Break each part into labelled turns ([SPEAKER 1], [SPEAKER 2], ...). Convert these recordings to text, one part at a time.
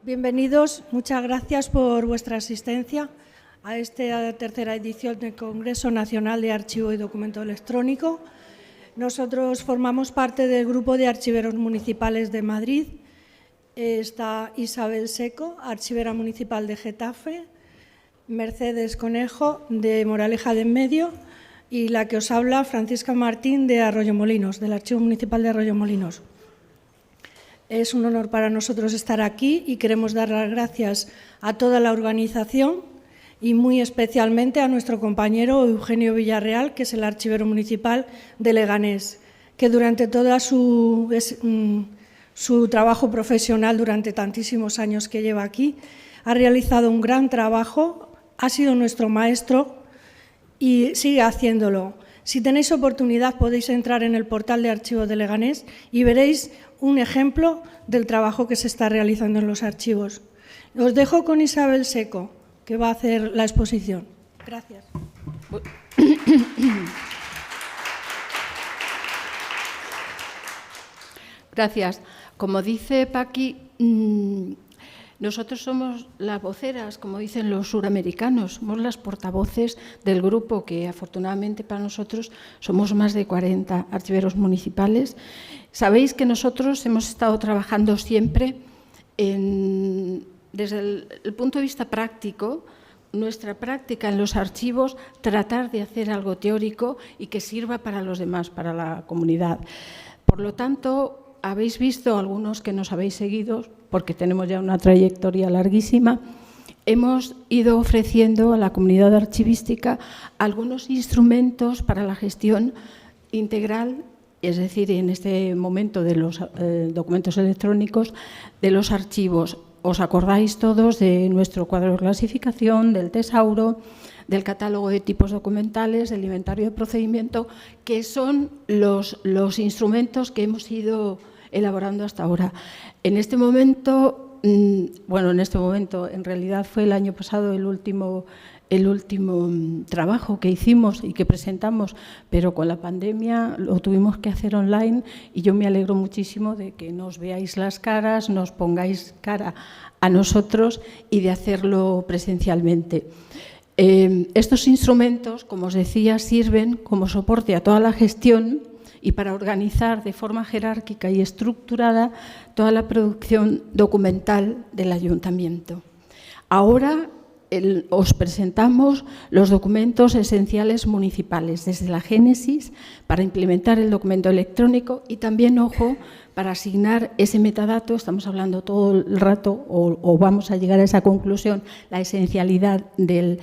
[SPEAKER 1] Bienvenidos, muchas gracias por vuestra asistencia a esta tercera edición del Congreso Nacional de Archivo y Documento Electrónico. Nosotros formamos parte del Grupo de Archiveros Municipales de Madrid. Está Isabel Seco, archivera municipal de Getafe, Mercedes Conejo, de Moraleja de Enmedio, y la que os habla, Francisca Martín, de Arroyomolinos, del Archivo Municipal de Arroyomolinos. Es un honor para nosotros estar aquí y queremos dar las gracias a toda la organización y muy especialmente a nuestro compañero Eugenio Villarreal, que es el archivero municipal de Leganés, que durante toda su trabajo profesional, durante tantísimos años que lleva aquí, ha realizado un gran trabajo, ha sido nuestro maestro y sigue haciéndolo. Si tenéis oportunidad, podéis entrar en el portal de archivos de Leganés y veréis un ejemplo del trabajo que se está realizando en los archivos. Os dejo con Isabel Seco, que va a hacer la exposición. Gracias.
[SPEAKER 2] Gracias. Como dice Paqui, nosotros somos las voceras, como dicen los suramericanos, somos las portavoces del grupo, que afortunadamente para nosotros somos más de 40 archiveros municipales. Sabéis que nosotros hemos estado trabajando siempre desde el punto de vista práctico, nuestra práctica en los archivos, tratar de hacer algo teórico y que sirva para los demás, para la comunidad. Por lo tanto, habéis visto, algunos que nos habéis seguido, porque tenemos ya una trayectoria larguísima, hemos ido ofreciendo a la comunidad archivística algunos instrumentos para la gestión integral, es decir, en este momento de los documentos electrónicos, de los archivos. Os acordáis todos de nuestro cuadro de clasificación, del tesauro, del catálogo de tipos documentales, del inventario de procedimiento, que son los instrumentos que hemos ido elaborando hasta ahora. En este momento, en realidad fue el año pasado el último trabajo que hicimos y que presentamos, pero con la pandemia lo tuvimos que hacer online y yo me alegro muchísimo de que nos veáis las caras, nos pongáis cara a nosotros y de hacerlo presencialmente. Estos instrumentos, como os decía, sirven como soporte a toda la gestión y para organizar de forma jerárquica y estructurada toda la producción documental del ayuntamiento. Ahora os presentamos los documentos esenciales municipales, desde la génesis para implementar el documento electrónico y también, ojo, para asignar ese metadato. Estamos hablando todo el rato, o vamos a llegar a esa conclusión, la esencialidad del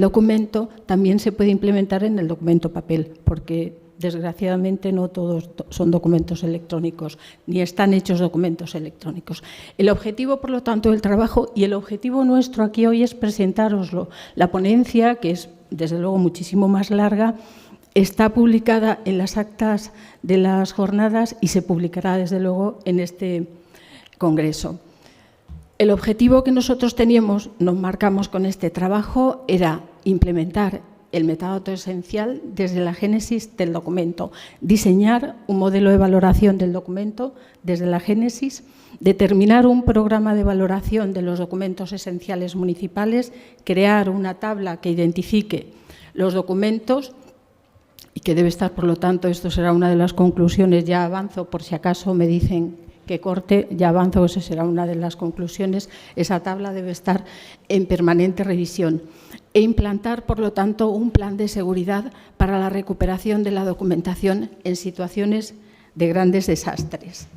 [SPEAKER 2] documento también se puede implementar en el documento papel, porque desgraciadamente no todos son documentos electrónicos, ni están hechos documentos electrónicos. El objetivo, por lo tanto, del trabajo y el objetivo nuestro aquí hoy es presentároslo. La ponencia, que es desde luego muchísimo más larga, está publicada en las actas de las jornadas y se publicará desde luego en este congreso. El objetivo que nosotros teníamos, nos marcamos con este trabajo, era implementar el metadato esencial desde la génesis del documento, diseñar un modelo de valoración del documento desde la génesis, determinar un programa de valoración de los documentos esenciales municipales, crear una tabla que identifique los documentos y que debe estar, por lo tanto, esto será una de las conclusiones, ya avanzo por si acaso me dicen que corte, ya avanzo, esa será una de las conclusiones, esa tabla debe estar en permanente revisión e implantar, por lo tanto, un plan de seguridad para la recuperación de la documentación en situaciones de grandes desastres.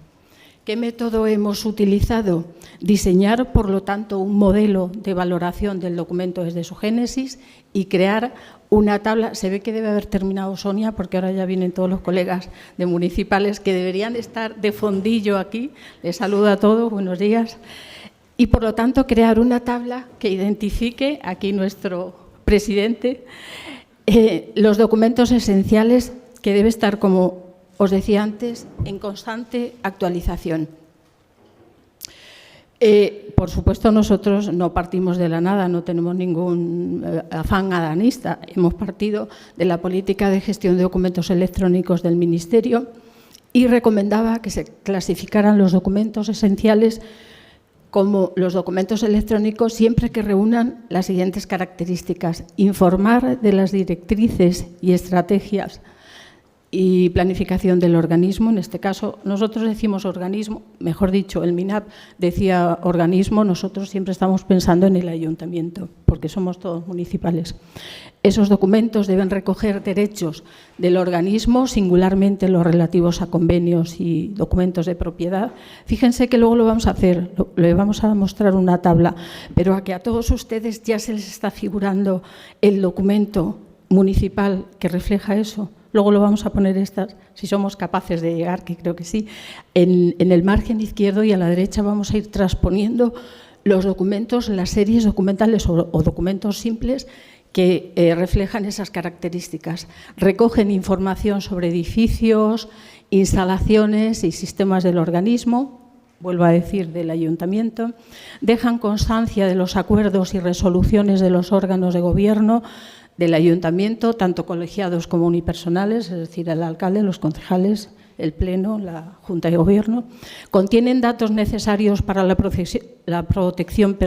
[SPEAKER 2] ¿Qué método hemos utilizado? Diseñar, por lo tanto, un modelo de valoración del documento desde su génesis y crear una tabla. Se ve que debe haber terminado Sonia, porque ahora ya vienen todos los colegas de municipales que deberían estar de fondillo aquí. Les saludo a todos, buenos días. Y, por lo tanto, crear una tabla que identifique, aquí nuestro presidente, los documentos esenciales, que debe estar, como os decía antes, en constante actualización. Por supuesto, nosotros no partimos de la nada, no tenemos ningún afán adanista. Hemos partido de la política de gestión de documentos electrónicos del Ministerio y recomendaba que se clasificaran los documentos esenciales como los documentos electrónicos siempre que reúnan las siguientes características: informar de las directrices y estrategias y planificación del organismo. En este caso, nosotros decimos organismo, mejor dicho, el MINAP decía organismo, nosotros siempre estamos pensando en el ayuntamiento, porque somos todos municipales. Esos documentos deben recoger derechos del organismo, singularmente los relativos a convenios y documentos de propiedad. Fíjense que luego lo vamos a hacer, le vamos a mostrar una tabla, pero a que a todos ustedes ya se les está figurando el documento municipal que refleja eso. Luego lo vamos a poner si somos capaces de llegar, que creo que sí, en el margen izquierdo, y a la derecha vamos a ir transponiendo los documentos, las series documentales o documentos simples que reflejan esas características. Recogen información sobre edificios, instalaciones y sistemas del organismo, vuelvo a decir, del ayuntamiento. Dejan constancia de los acuerdos y resoluciones de los órganos de gobierno del ayuntamiento, tanto colegiados como unipersonales, es decir, el alcalde, los concejales, el pleno, la junta de gobierno. Contienen datos necesarios para la protección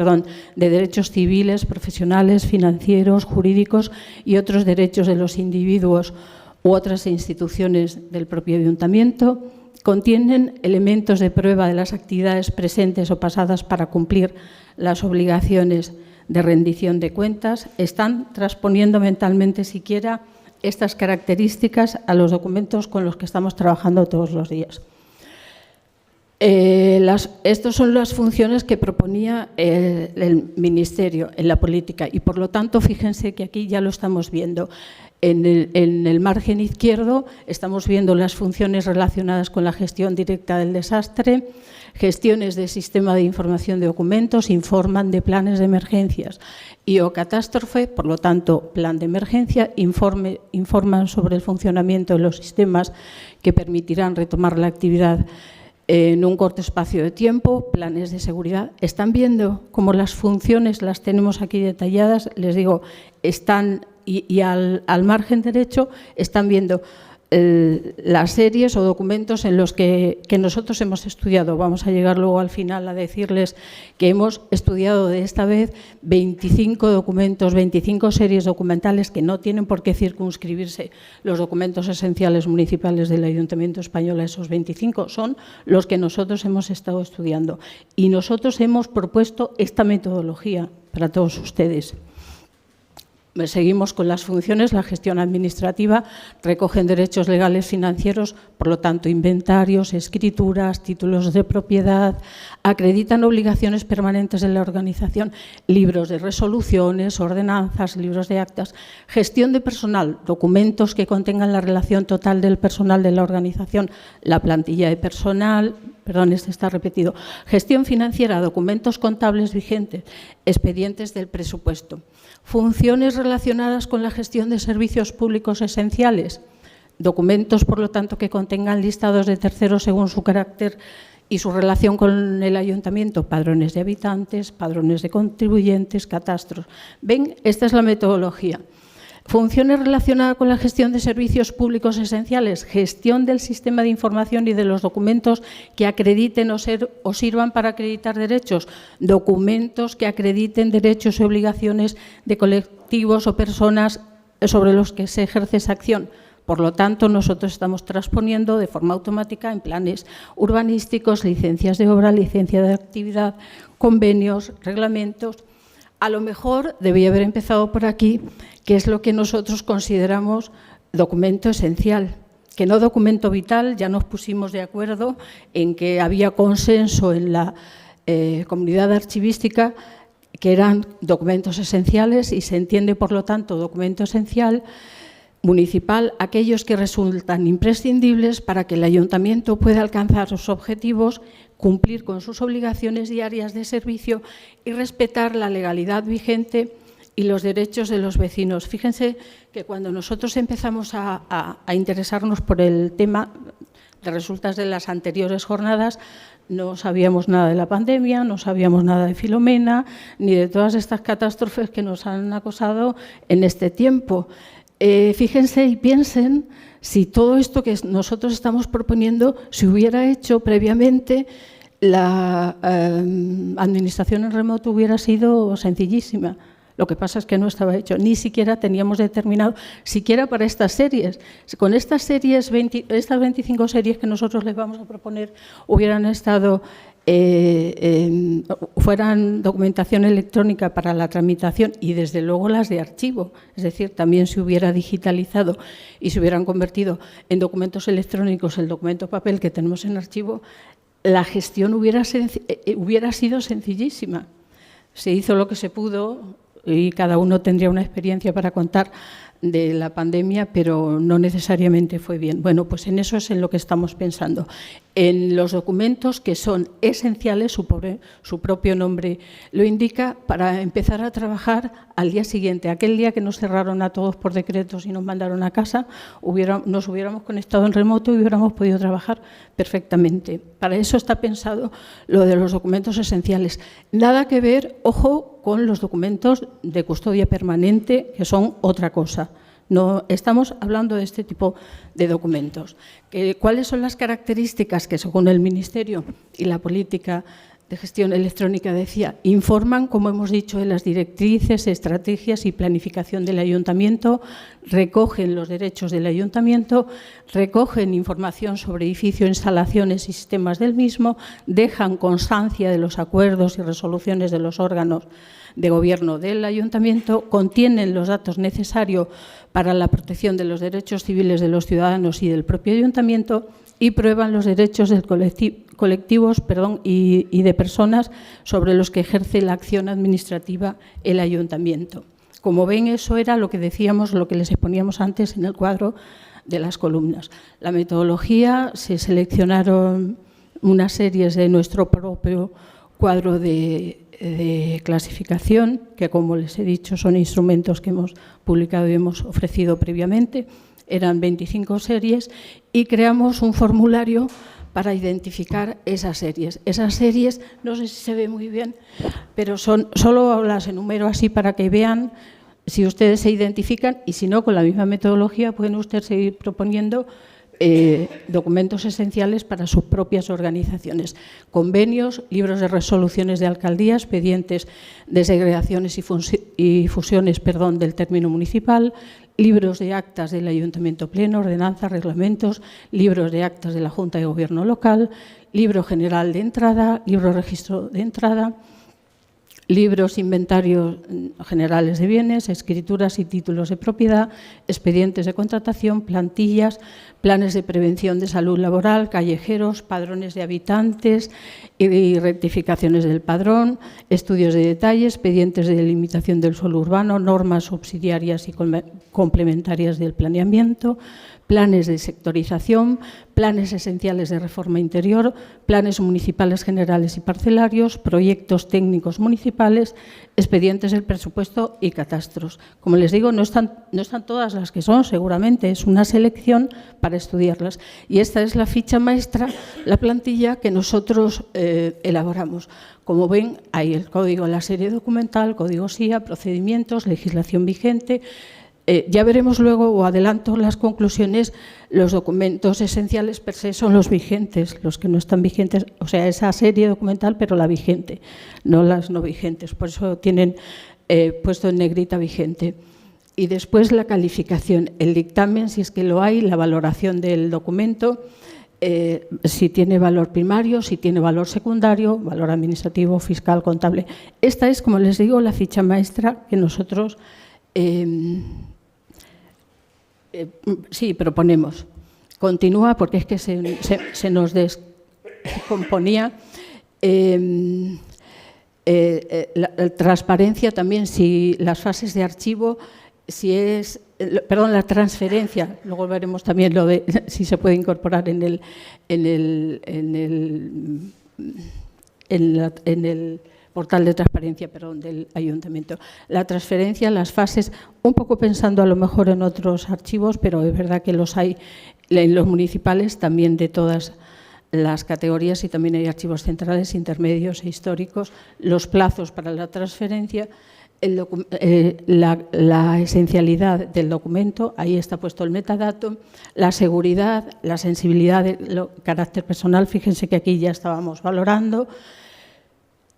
[SPEAKER 2] de derechos civiles, profesionales, financieros, jurídicos y otros derechos de los individuos u otras instituciones del propio ayuntamiento. Contienen elementos de prueba de las actividades presentes o pasadas para cumplir las obligaciones de rendición de cuentas. Están transponiendo mentalmente siquiera estas características a los documentos con los que estamos trabajando todos los días. Estas son las funciones que proponía el Ministerio en la política y, por lo tanto, fíjense que aquí ya lo estamos viendo. En el margen izquierdo estamos viendo las funciones relacionadas con la gestión directa del desastre, gestiones de sistema de información de documentos, informan de planes de emergencias y o catástrofe, por lo tanto, plan de emergencia, informan sobre el funcionamiento de los sistemas que permitirán retomar la actividad en un corto espacio de tiempo, planes de seguridad. Están viendo cómo las funciones las tenemos aquí detalladas, les digo, están y al margen derecho están viendo las series o documentos en los que nosotros hemos estudiado. Vamos a llegar luego al final a decirles que hemos estudiado de esta vez 25 documentos, 25 series documentales que no tienen por qué circunscribirse los documentos esenciales municipales del Ayuntamiento español a esos 25, son los que nosotros hemos estado estudiando. Y nosotros hemos propuesto esta metodología para todos ustedes. Seguimos con las funciones. La gestión administrativa recogen derechos legales financieros, por lo tanto, inventarios, escrituras, títulos de propiedad, acreditan obligaciones permanentes de la organización, libros de resoluciones, ordenanzas, libros de actas, gestión de personal, documentos que contengan la relación total del personal de la organización, la plantilla de personal, este está repetido, gestión financiera, documentos contables vigentes, expedientes del presupuesto. Funciones relacionadas con la gestión de servicios públicos esenciales, documentos, por lo tanto, que contengan listados de terceros según su carácter y su relación con el ayuntamiento, padrones de habitantes, padrones de contribuyentes, catastros. ¿Ven? Esta es la metodología. Funciones relacionadas con la gestión de servicios públicos esenciales, gestión del sistema de información y de los documentos que acrediten o sirvan para acreditar derechos, documentos que acrediten derechos y obligaciones de colectivos o personas sobre los que se ejerce esa acción. Por lo tanto, nosotros estamos transponiendo de forma automática en planes urbanísticos, licencias de obra, licencia de actividad, convenios, reglamentos. A lo mejor debía haber empezado por aquí, que es lo que nosotros consideramos documento esencial, que no documento vital. Ya nos pusimos de acuerdo en que había consenso en la comunidad archivística que eran documentos esenciales y se entiende, por lo tanto, documento esencial municipal aquellos que resultan imprescindibles para que el ayuntamiento pueda alcanzar sus objetivos, cumplir con sus obligaciones diarias de servicio y respetar la legalidad vigente y los derechos de los vecinos. Fíjense que cuando nosotros empezamos a interesarnos por el tema, de resultas de las anteriores jornadas, no sabíamos nada de la pandemia, no sabíamos nada de Filomena, ni de todas estas catástrofes que nos han acosado en este tiempo. Fíjense y piensen si todo esto que nosotros estamos proponiendo se hubiera hecho previamente la administración en remoto hubiera sido sencillísima. Lo que pasa es que no estaba hecho, ni siquiera teníamos determinado, siquiera para estas series. Con estas series, estas 25 series que nosotros les vamos a proponer, hubieran estado, fueran documentación electrónica para la tramitación y desde luego las de archivo, es decir, también se hubiera digitalizado y se hubieran convertido en documentos electrónicos el documento papel que tenemos en archivo, la gestión hubiera sido sencillísima. Se hizo lo que se pudo y cada uno tendría una experiencia para contar de la pandemia, pero no necesariamente fue bien. Bueno, pues en eso es en lo que estamos pensando. En los documentos que son esenciales, su propio nombre lo indica, para empezar a trabajar al día siguiente. Aquel día que nos cerraron a todos por decretos y nos mandaron a casa, nos hubiéramos conectado en remoto y hubiéramos podido trabajar perfectamente. Para eso está pensado lo de los documentos esenciales. Nada que ver, ojo, con los documentos de custodia permanente, que son otra cosa. No estamos hablando de este tipo de documentos. ¿Cuáles son las características que, según el Ministerio y la política de gestión electrónica decía, informan, como hemos dicho, de las directrices, estrategias y planificación del ayuntamiento, recogen los derechos del ayuntamiento, recogen información sobre edificio, instalaciones y sistemas del mismo, dejan constancia de los acuerdos y resoluciones de los órganos de gobierno del ayuntamiento, contienen los datos necesarios para la protección de los derechos civiles de los ciudadanos y del propio ayuntamiento y prueban los derechos de colectivos y de personas sobre los que ejerce la acción administrativa el ayuntamiento. Como ven, eso era lo que decíamos, lo que les exponíamos antes en el cuadro de las columnas. La metodología, se seleccionaron unas series de nuestro propio cuadro de clasificación, que, como les he dicho, son instrumentos que hemos publicado y hemos ofrecido previamente. Eran 25 series y creamos un formulario para identificar esas series. Esas series, no sé si se ve muy bien, pero solo las enumero así para que vean si ustedes se identifican y si no, con la misma metodología pueden ustedes seguir proponiendo documentos esenciales para sus propias organizaciones, convenios, libros de resoluciones de alcaldía, expedientes de segregaciones y fusiones del término municipal, libros de actas del Ayuntamiento Pleno, ordenanzas, reglamentos, libros de actas de la Junta de Gobierno local, libro general de entrada, libro registro de entrada, libros, inventarios generales de bienes, escrituras y títulos de propiedad, expedientes de contratación, plantillas, planes de prevención de salud laboral, callejeros, padrones de habitantes y rectificaciones del padrón, estudios de detalle, expedientes de delimitación del suelo urbano, normas subsidiarias y complementarias del planeamiento, planes de sectorización, planes esenciales de reforma interior, planes municipales generales y parcelarios, proyectos técnicos municipales, expedientes del presupuesto y catastros. Como les digo, no están todas las que son, seguramente, es una selección para estudiarlas. Y esta es la ficha maestra, la plantilla que nosotros elaboramos. Como ven, hay el código, la serie documental, código SIA, procedimientos, legislación vigente. Ya veremos luego, o adelanto las conclusiones, los documentos esenciales per se son los vigentes, los que no están vigentes, o sea, esa serie documental, pero la vigente, no las no vigentes. Por eso tienen puesto en negrita vigente. Y después la calificación, el dictamen, si es que lo hay, la valoración del documento, si tiene valor primario, si tiene valor secundario, valor administrativo, fiscal, contable. Esta es, como les digo, la ficha maestra que nosotros proponemos. Continúa porque es que se nos descomponía. La transparencia también, si las fases de archivo, la transferencia, luego veremos también lo de si se puede incorporar en el portal de transparencia, del ayuntamiento. La transferencia, las fases, un poco pensando a lo mejor en otros archivos, pero es verdad que los hay en los municipales también de todas las categorías y también hay archivos centrales, intermedios e históricos, los plazos para la transferencia, la esencialidad del documento, ahí está puesto el metadato, la seguridad, la sensibilidad de carácter personal, fíjense que aquí ya estábamos valorando,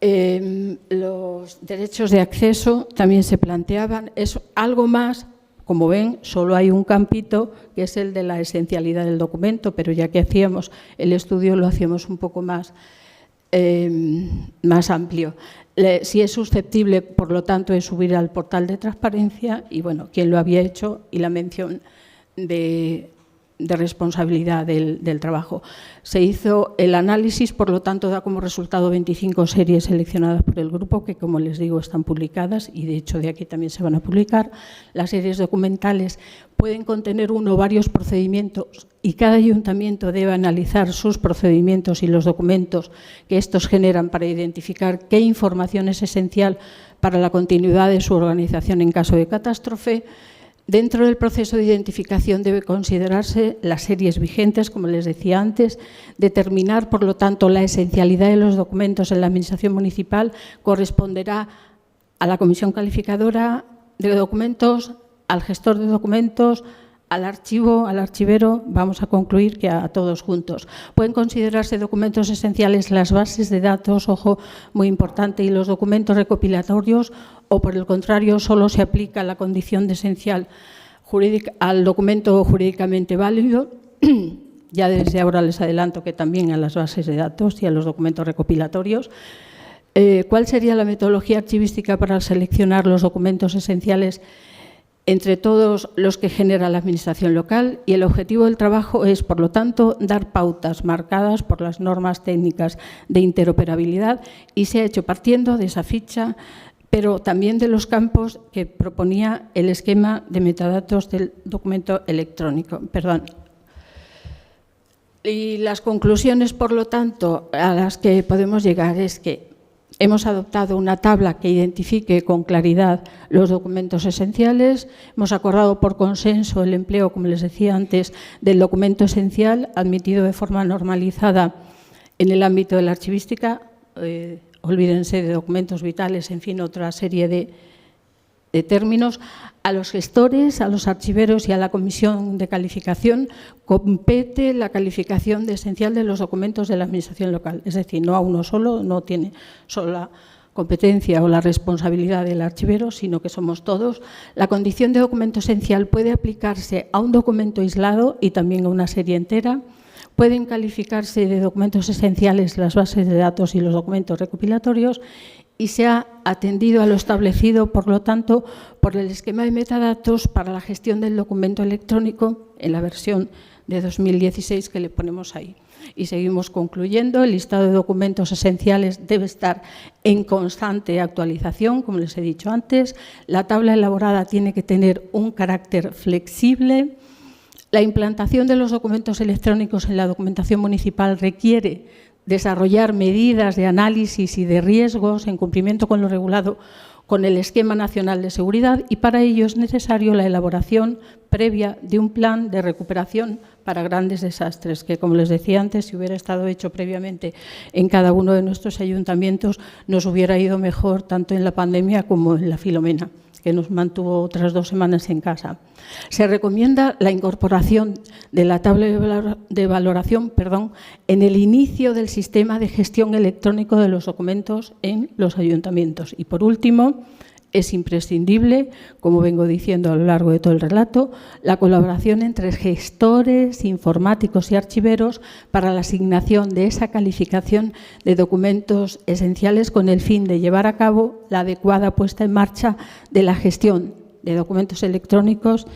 [SPEAKER 2] los derechos de acceso también se planteaban, es algo más, como ven, solo hay un campito que es el de la esencialidad del documento, pero ya que hacíamos el estudio lo hacíamos un poco más amplio. Si es susceptible, por lo tanto, es subir al portal de transparencia y, bueno, quién lo había hecho y la mención de responsabilidad del trabajo. Se hizo el análisis, por lo tanto, da como resultado 25 series seleccionadas por el grupo, que, como les digo, están publicadas y, de hecho, de aquí también se van a publicar. Las series documentales pueden contener uno o varios procedimientos y cada ayuntamiento debe analizar sus procedimientos y los documentos que estos generan para identificar qué información es esencial para la continuidad de su organización en caso de catástrofe. Dentro del proceso de identificación debe considerarse las series vigentes, como les decía antes, determinar, por lo tanto, la esencialidad de los documentos en la Administración municipal corresponderá a la Comisión Calificadora de Documentos, al gestor de documentos, al archivo, al archivero, vamos a concluir que a todos juntos. Pueden considerarse documentos esenciales las bases de datos, ojo, muy importante, y los documentos recopilatorios, o por el contrario, solo se aplica la condición de esencial al documento jurídicamente válido. Ya desde ahora les adelanto que también a las bases de datos y a los documentos recopilatorios. ¿Cuál sería la metodología archivística para seleccionar los documentos esenciales entre todos los que genera la Administración local? Y el objetivo del trabajo es, por lo tanto, dar pautas marcadas por las normas técnicas de interoperabilidad, y se ha hecho partiendo de esa ficha, pero también de los campos que proponía el esquema de metadatos del documento electrónico. Y las conclusiones, por lo tanto, a las que podemos llegar es que hemos adoptado una tabla que identifique con claridad los documentos esenciales. Hemos acordado por consenso el empleo, como les decía antes, del documento esencial, admitido de forma normalizada en el ámbito de la archivística. Olvídense de documentos vitales, en fin, otra serie de términos. A los gestores, a los archiveros y a la comisión de calificación compete la calificación de esencial de los documentos de la Administración local. Es decir, no a uno solo, no tiene solo la competencia o la responsabilidad del archivero, sino que somos todos. La condición de documento esencial puede aplicarse a un documento aislado y también a una serie entera. Pueden calificarse de documentos esenciales las bases de datos y los documentos recopilatorios, y se ha atendido a lo establecido, por lo tanto, por el esquema de metadatos para la gestión del documento electrónico en la versión de 2016 que le ponemos ahí. Y seguimos concluyendo. El listado de documentos esenciales debe estar en constante actualización, como les he dicho antes. La tabla elaborada tiene que tener un carácter flexible. La implantación de los documentos electrónicos en la documentación municipal requiere desarrollar medidas de análisis y de riesgos en cumplimiento con lo regulado con el Esquema Nacional de Seguridad, y para ello es necesario la elaboración previa de un plan de recuperación para grandes desastres, que, como les decía antes, si hubiera estado hecho previamente en cada uno de nuestros ayuntamientos, nos hubiera ido mejor tanto en la pandemia como en la Filomena, que nos mantuvo otras 2 semanas en casa. Se recomienda la incorporación de la tabla de valoración en el inicio del sistema de gestión electrónico de los documentos en los ayuntamientos. Y, por último, es imprescindible, como vengo diciendo a lo largo de todo el relato, la colaboración entre gestores, informáticos y archiveros para la asignación de esa calificación de documentos esenciales, con el fin de llevar a cabo la adecuada puesta en marcha de la gestión de documentos electrónicos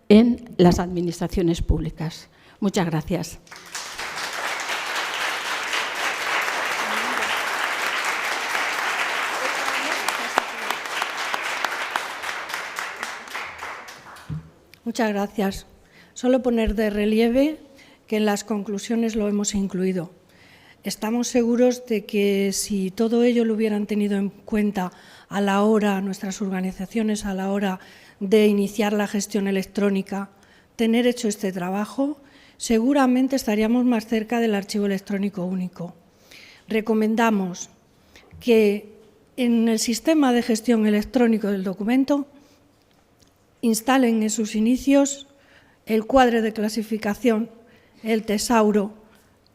[SPEAKER 2] en las administraciones públicas. Muchas gracias.
[SPEAKER 1] Muchas gracias. Solo poner de relieve que en las conclusiones lo hemos incluido. Estamos seguros de que si todo ello lo hubieran tenido en cuenta a la hora, nuestras organizaciones, a la hora de iniciar la gestión electrónica, tener hecho este trabajo, seguramente estaríamos más cerca del archivo electrónico único. Recomendamos que en el sistema de gestión electrónico del documento instalen en sus inicios el cuadre de clasificación, el tesauro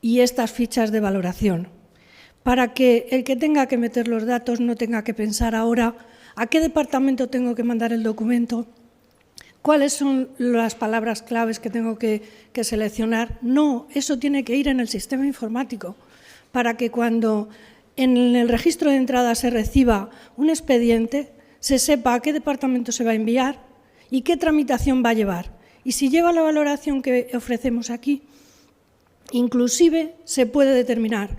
[SPEAKER 1] y estas fichas de valoración, para que el que tenga que meter los datos no tenga que pensar ahora a qué departamento tengo que mandar el documento, cuáles son las palabras claves que tengo que seleccionar. No, eso tiene que ir en el sistema informático, para que cuando en el registro de entrada se reciba un expediente, se sepa a qué departamento se va a enviar y qué tramitación va a llevar. Y si lleva la valoración que ofrecemos aquí, inclusive se puede determinar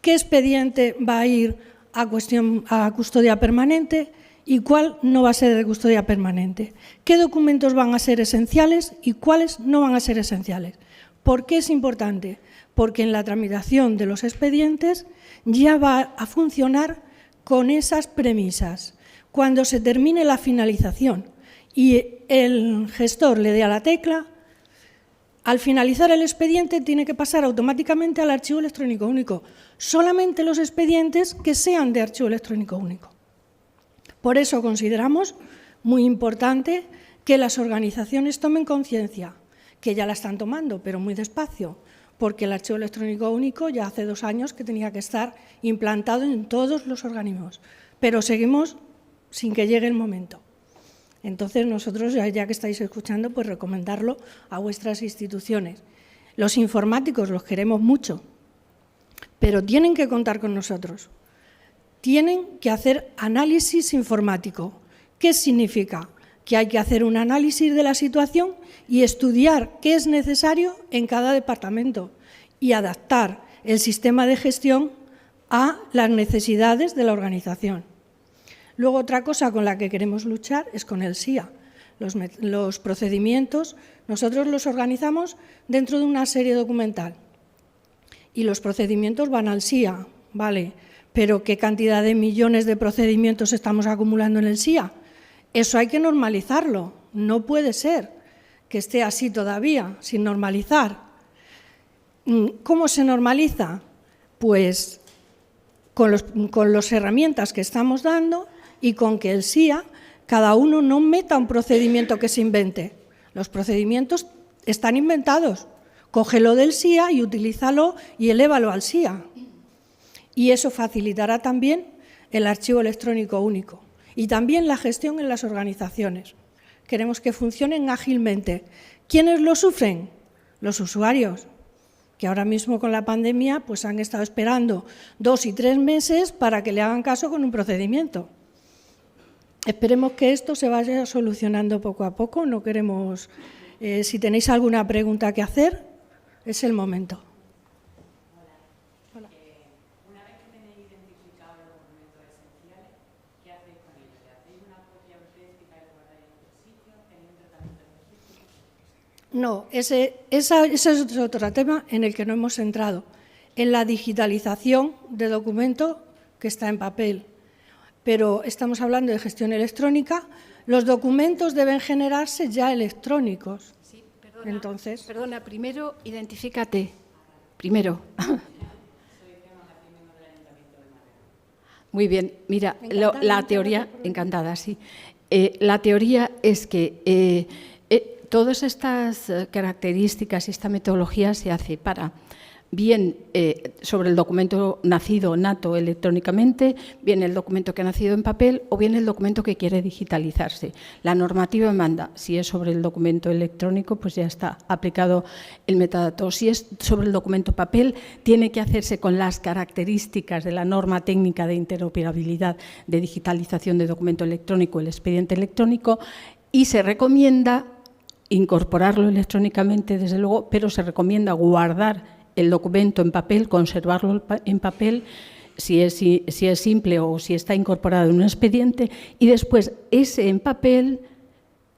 [SPEAKER 1] qué expediente va a ir a custodia permanente y cuál no va a ser de custodia permanente. ¿Qué documentos van a ser esenciales y cuáles no van a ser esenciales? ¿Por qué es importante? Porque en la tramitación de los expedientes ya va a funcionar con esas premisas. Cuando se termine la finalización y el gestor le dé a la tecla, al finalizar el expediente tiene que pasar automáticamente al archivo electrónico único. Solamente los expedientes que sean de archivo electrónico único. Por eso consideramos muy importante que las organizaciones tomen conciencia, que ya la están tomando, pero muy despacio, porque el archivo electrónico único ya hace 2 años que tenía que estar implantado en todos los organismos, pero seguimos sin que llegue el momento. Entonces, nosotros, ya que estáis escuchando, pues recomendarlo a vuestras instituciones. Los informáticos los queremos mucho, pero tienen que contar con nosotros. Tienen que hacer análisis informático. ¿Qué significa? Que hay que hacer un análisis de la situación y estudiar qué es necesario en cada departamento y adaptar el sistema de gestión a las necesidades de la organización. Luego, otra cosa con la que queremos luchar es con el SIA. Los procedimientos, nosotros los organizamos dentro de una serie documental y los procedimientos van al SIA, ¿vale? Pero ¿qué cantidad de millones de procedimientos estamos acumulando en el SIA? Eso hay que normalizarlo. No puede ser que esté así todavía, sin normalizar. ¿Cómo se normaliza? Pues con las herramientas que estamos dando y con que el SIA, cada uno no meta un procedimiento que se invente. Los procedimientos están inventados. Cógelo del SIA y utilízalo y elévalo al SIA. Y eso facilitará también el archivo electrónico único y también la gestión en las organizaciones. Queremos que funcionen ágilmente. ¿Quiénes lo sufren? Los usuarios, que ahora mismo con la pandemia pues han estado esperando 2 y 3 meses para que le hagan caso con un procedimiento. Esperemos que esto se vaya solucionando poco a poco. No queremos, si tenéis alguna pregunta que hacer, es el momento. No, ese es otro tema en el que no hemos entrado, en la digitalización de documentos que está en papel. Pero estamos hablando de gestión electrónica, los documentos deben generarse ya electrónicos.
[SPEAKER 2] Sí, perdona,
[SPEAKER 1] entonces,
[SPEAKER 2] perdona, primero identifícate, primero. Muy bien, mira, la teoría, encantada, sí. La teoría es que todas estas características y esta metodología se hace para, bien sobre el documento nato electrónicamente, bien el documento que ha nacido en papel o bien el documento que quiere digitalizarse. La normativa manda, si es sobre el documento electrónico, pues ya está aplicado el metadato. Si es sobre el documento papel, tiene que hacerse con las características de la norma técnica de interoperabilidad de digitalización de documento electrónico, el expediente electrónico, y se recomienda incorporarlo electrónicamente, desde luego, pero se recomienda guardar el documento en papel, conservarlo en papel, si es simple o si está incorporado en un expediente, y después ese en papel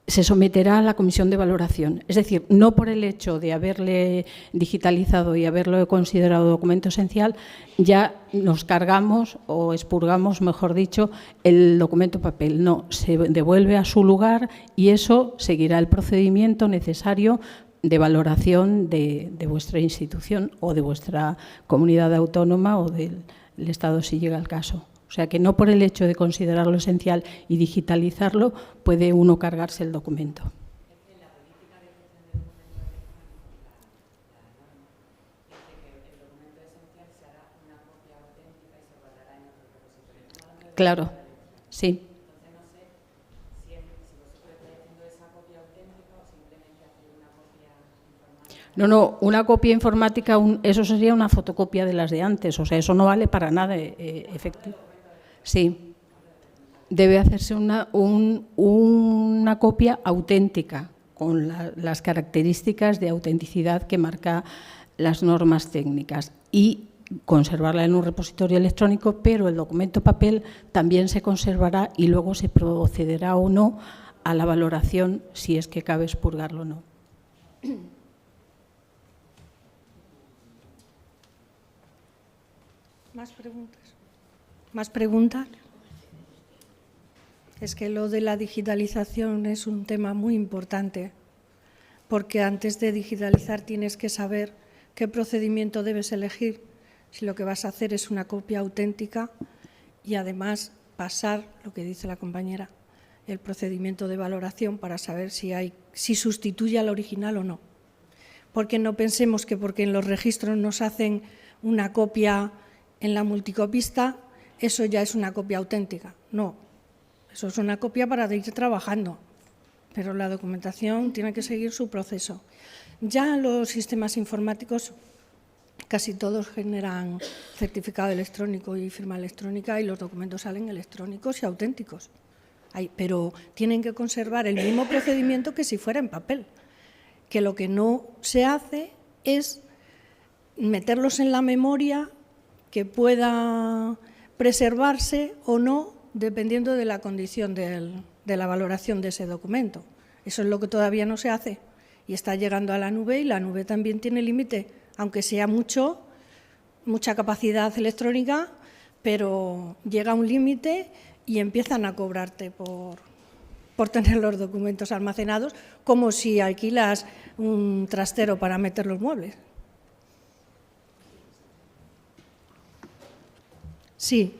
[SPEAKER 2] se someterá a la comisión de valoración. Es decir, no por el hecho de haberle digitalizado y haberlo considerado documento esencial, ya nos cargamos o expurgamos, mejor dicho, el documento papel. No, se devuelve a su lugar y eso seguirá el procedimiento necesario de valoración de vuestra institución o de vuestra comunidad autónoma o del Estado, si llega el caso. sea que no por el hecho de considerarlo esencial y digitalizarlo puede uno cargarse el documento. Claro, sí. No, una copia informática, eso sería una fotocopia de las de antes, o sea, eso no vale para nada efectivo. Sí, debe hacerse una copia auténtica, con las características de autenticidad que marca las normas técnicas y conservarla en un repositorio electrónico, pero el documento papel también se conservará y luego se procederá o no a la valoración si es que cabe expurgarlo o no.
[SPEAKER 1] ¿Más preguntas? ¿Más preguntas? Es que lo de la digitalización es un tema muy importante, porque antes de digitalizar tienes que saber qué procedimiento debes elegir, si lo que vas a hacer es una copia auténtica y además pasar, lo que dice la compañera, el procedimiento de valoración para saber si sustituye al original o no. Porque no pensemos que porque en los registros nos hacen una copia en la multicopista, eso ya es una copia auténtica. No, eso es una copia para ir trabajando, pero la documentación tiene que seguir su proceso. Ya los sistemas informáticos, casi todos generan certificado electrónico y firma electrónica y los documentos salen electrónicos y auténticos. Pero tienen que conservar el mismo procedimiento que si fuera en papel, que lo que no se hace es meterlos en la memoria que pueda preservarse o no, dependiendo de la condición de la valoración de ese documento. Eso es lo que todavía no se hace y está llegando a la nube, y la nube también tiene límite, aunque sea mucha capacidad electrónica, pero llega a un límite y empiezan a cobrarte por tener los documentos almacenados, como si alquilas un trastero para meter los muebles. Sí.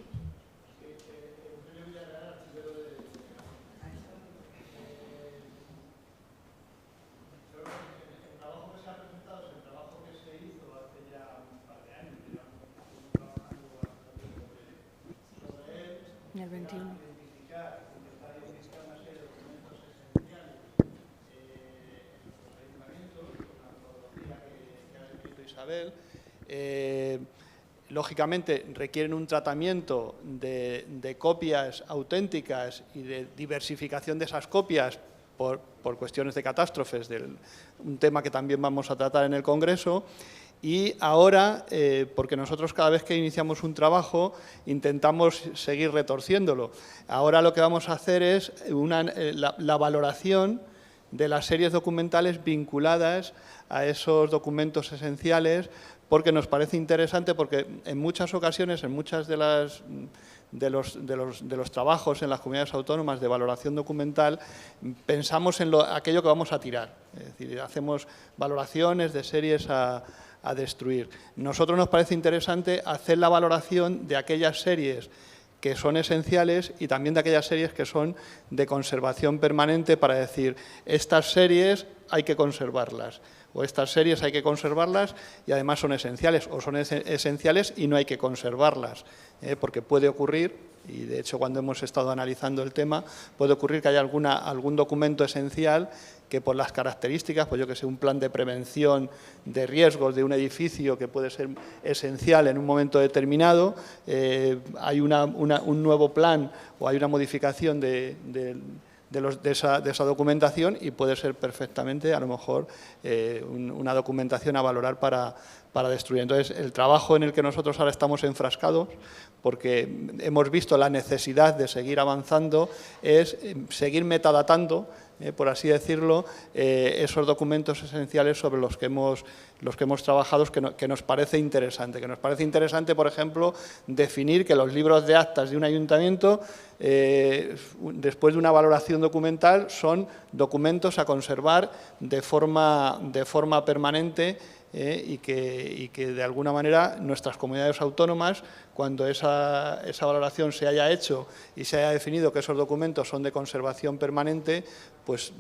[SPEAKER 1] En el 21.
[SPEAKER 3] Isabel, lógicamente requieren un tratamiento de copias auténticas y de diversificación de esas copias por cuestiones de catástrofes, un tema que también vamos a tratar en el Congreso. Y ahora, porque nosotros cada vez que iniciamos un trabajo intentamos seguir retorciéndolo. Ahora lo que vamos a hacer es la valoración de las series documentales vinculadas a esos documentos esenciales, porque nos parece interesante, porque en muchas ocasiones, en muchas de los trabajos en las comunidades autónomas de valoración documental, pensamos en aquello que vamos a tirar. Es decir, hacemos valoraciones de series a destruir. Nosotros nos parece interesante hacer la valoración de aquellas series que son esenciales y también de aquellas series que son de conservación permanente, para decir, estas series hay que conservarlas, o estas series hay que conservarlas y además son esenciales, o son esenciales y no hay que conservarlas, porque puede ocurrir, y de hecho cuando hemos estado analizando el tema, puede ocurrir que haya algún documento esencial que por las características, pues yo que sé, un plan de prevención de riesgos de un edificio que puede ser esencial en un momento determinado, hay un nuevo plan o hay una modificación de esa documentación y puede ser perfectamente, a lo mejor, una documentación a valorar para destruir. Entonces, el trabajo en el que nosotros ahora estamos enfrascados, porque hemos visto la necesidad de seguir avanzando, es seguir metadatando, por así decirlo, esos documentos esenciales sobre los que hemos trabajado, que nos parece interesante. Que nos parece interesante, por ejemplo, definir que los libros de actas de un ayuntamiento, después de una valoración documental, son documentos a conservar de forma permanente y que de alguna manera nuestras comunidades autónomas, cuando esa valoración se haya hecho y se haya definido que esos documentos son de conservación permanente, pues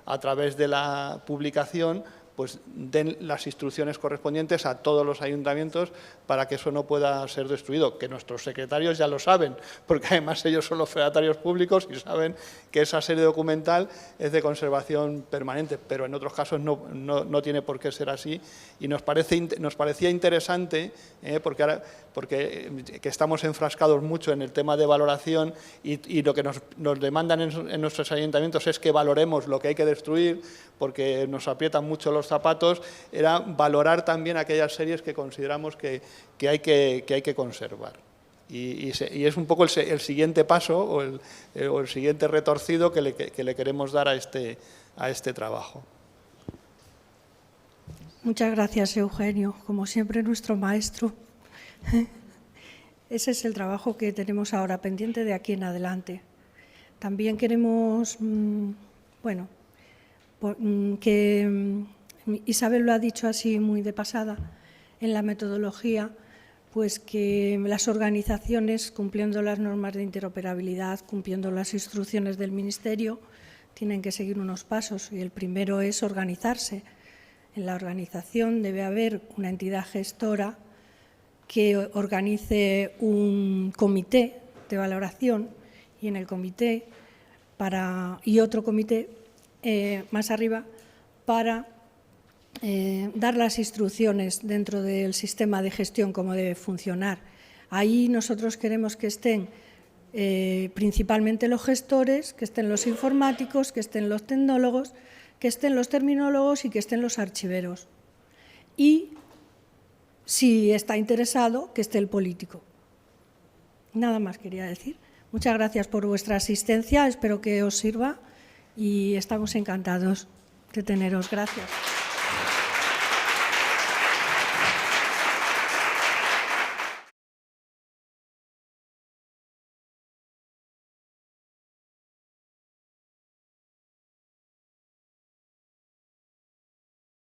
[SPEAKER 3] a través de la publicación pues den las instrucciones correspondientes a todos los ayuntamientos para que eso no pueda ser destruido, que nuestros secretarios ya lo saben, porque además ellos son los fedatarios públicos y saben que esa serie documental es de conservación permanente, pero en otros casos no tiene por qué ser así, y nos parecía interesante, porque estamos enfrascados mucho en el tema de valoración y lo que nos demandan en nuestros ayuntamientos es que valoremos lo que hay que destruir, porque nos aprietan mucho los zapatos, era valorar también aquellas series que consideramos que hay que conservar. Y es un poco el siguiente paso o el siguiente retorcido que le queremos dar a este trabajo.
[SPEAKER 1] Muchas gracias, Eugenio. Como siempre, nuestro maestro. Ese es el trabajo que tenemos ahora pendiente de aquí en adelante. También queremos, que Isabel lo ha dicho así muy de pasada, en la metodología, pues que las organizaciones, cumpliendo las normas de interoperabilidad, cumpliendo las instrucciones del Ministerio, tienen que seguir unos pasos, y el primero es organizarse. En la organización debe haber una entidad gestora que organice un comité de valoración, y en el comité y otro comité más arriba para dar las instrucciones dentro del sistema de gestión cómo debe funcionar. Ahí nosotros queremos que estén principalmente los gestores, que estén los informáticos, que estén los tecnólogos, que estén los terminólogos y que estén los archiveros. Y, si está interesado, que esté el político. Nada más quería decir. Muchas gracias por vuestra asistencia, espero que os sirva y estamos encantados de teneros. Gracias.